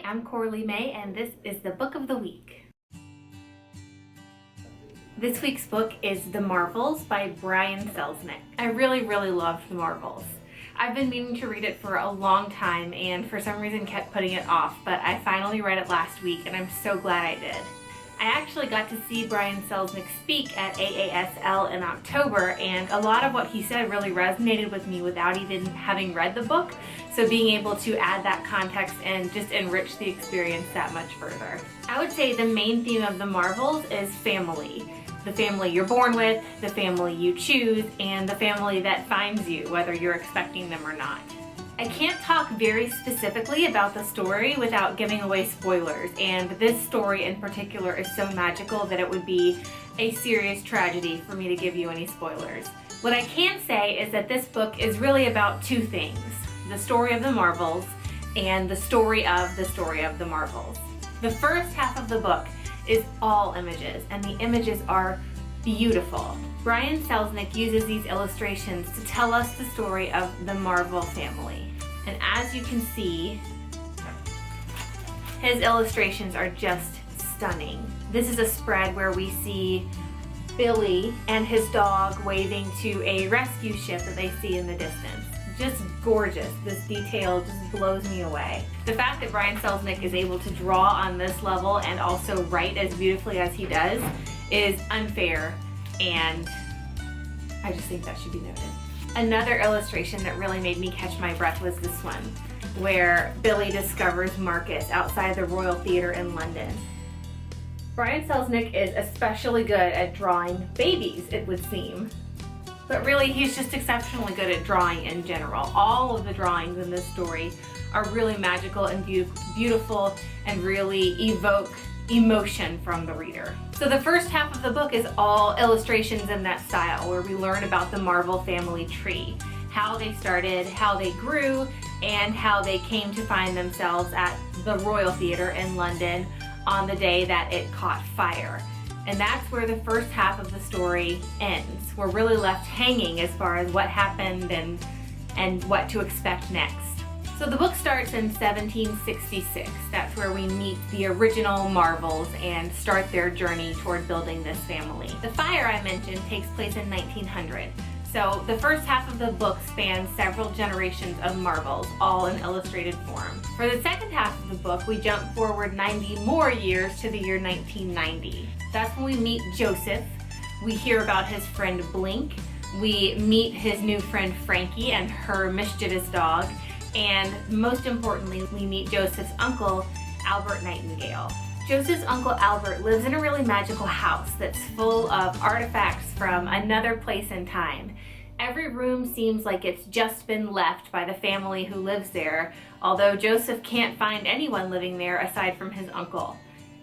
I'm Coralie May, and this is the Book of the Week. This week's book is The Marvels by Brian Selznick. I really loved The Marvels. I've been meaning to read it for a long time and for some reason kept putting it off, but I finally read it last week and I'm so glad I did. I actually got to see Brian Selznick speak at AASL in October, and a lot of what he said really resonated with me without even having read the book, so being able to add that context and just enrich the experience that much further. I would say the main theme of The Marvels is family. The family you're born with, the family you choose, and the family that finds you, whether you're expecting them or not. I can't talk very specifically about the story without giving away spoilers, and this story in particular is so magical that it would be a serious tragedy for me to give you any spoilers. What I can say is that this book is really about two things: the story of the Marvels and the story of the Marvels. The first half of the book is all images, and the images are beautiful. Brian Selznick uses these illustrations to tell us the story of the Marvel family. And as you can see, his illustrations are just stunning. This is a spread where we see Billy and his dog waving to a rescue ship that they see in the distance. Just gorgeous. This detail just blows me away. The fact that Brian Selznick is able to draw on this level and also write as beautifully as he does is unfair, and I just think that should be noted. Another illustration that really made me catch my breath was this one, where Billy discovers Marcus outside the Royal Theatre in London. Brian Selznick is especially good at drawing babies, it would seem. But really, he's just exceptionally good at drawing in general. All of the drawings in this story are really magical and beautiful and really evoke emotion from the reader. So the first half of the book is all illustrations in that style, where we learn about the Marvel family tree, how they started, how they grew, and how they came to find themselves at the Royal Theatre in London on the day that it caught fire. And that's where the first half of the story ends. We're really left hanging as far as what happened and what to expect next. So the book starts in 1766. That's where we meet the original Marvels and start their journey toward building this family. The fire I mentioned takes place in 1900. So the first half of the book spans several generations of Marvels, all in illustrated form. For the second half of the book, we jump forward 90 more years to the year 1990. That's when we meet Joseph. We hear about his friend Blink. We meet his new friend Frankie and her mischievous dog. And most importantly, we meet Joseph's uncle, Albert Nightingale. Joseph's uncle Albert lives in a really magical house that's full of artifacts from another place and time. Every room seems like it's just been left by the family who lives there, although Joseph can't find anyone living there aside from his uncle.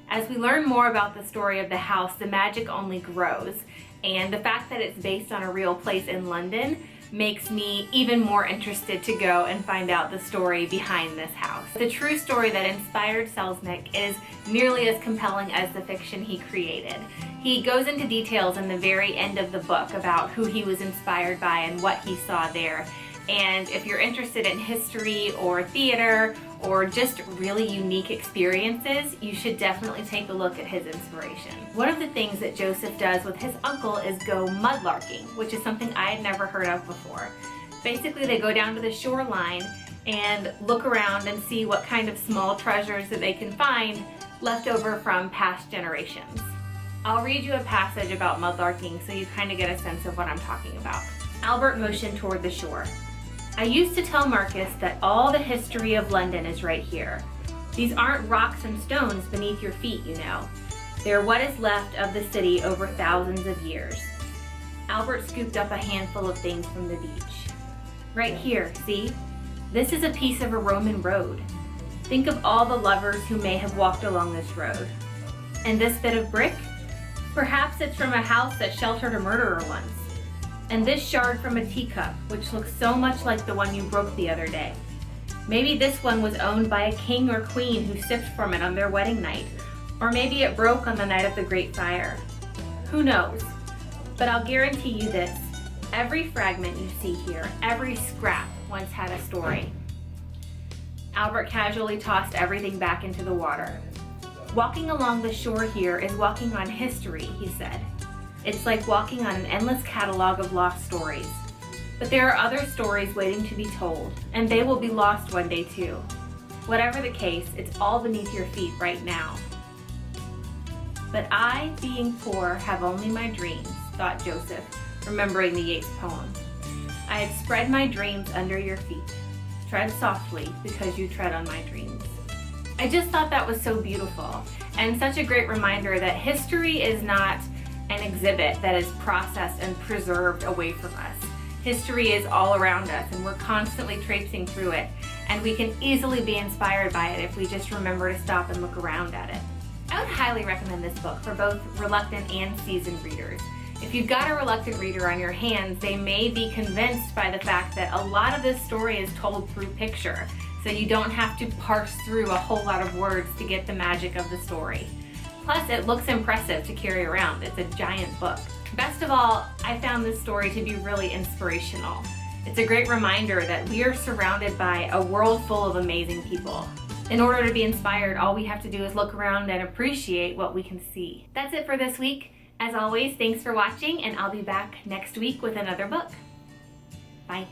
As we learn more about the story of the house, the magic only grows, and the fact that it's based on a real place in London makes me even more interested to go and find out the story behind this house. The true story that inspired Selznick is nearly as compelling as the fiction he created. He goes into details in the very end of the book about who he was inspired by and what he saw there. And if you're interested in history or theater or just really unique experiences, you should definitely take a look at his inspiration. One of the things that Joseph does with his uncle is go mudlarking, which is something I had never heard of before. Basically, they go down to the shoreline and look around and see what kind of small treasures that they can find left over from past generations. I'll read you a passage about mudlarking so you kind of get a sense of what I'm talking about. Albert motioned toward the shore. I used to tell Marcus that all the history of London is right here. These aren't rocks and stones beneath your feet, you know. They're what is left of the city over thousands of years. Albert scooped up a handful of things from the beach. Right here, see? This is a piece of a Roman road. Think of all the lovers who may have walked along this road. And this bit of brick? Perhaps it's from a house that sheltered a murderer once. And this shard from a teacup, which looks so much like the one you broke the other day. Maybe this one was owned by a king or queen who sipped from it on their wedding night. Or maybe it broke on the night of the Great Fire. Who knows? But I'll guarantee you this. Every fragment you see here, every scrap once had a story. Albert casually tossed everything back into the water. Walking along the shore here is walking on history, he said. It's like walking on an endless catalog of lost stories. But there are other stories waiting to be told, and they will be lost one day too. Whatever the case, it's all beneath your feet right now. But I, being poor, have only my dreams, thought Joseph, remembering the Yeats poem. I had spread my dreams under your feet. Tread softly, because you tread on my dreams. I just thought that was so beautiful, and such a great reminder that history is not an exhibit that is processed and preserved away from us. History is all around us, and we're constantly traipsing through it, and we can easily be inspired by it if we just remember to stop and look around at it. I would highly recommend this book for both reluctant and seasoned readers. If you've got a reluctant reader on your hands, they may be convinced by the fact that a lot of this story is told through picture, so you don't have to parse through a whole lot of words to get the magic of the story. Plus, it looks impressive to carry around. It's a giant book. Best of all, I found this story to be really inspirational. It's a great reminder that we are surrounded by a world full of amazing people. In order to be inspired, all we have to do is look around and appreciate what we can see. That's it for this week. As always, thanks for watching, and I'll be back next week with another book. Bye.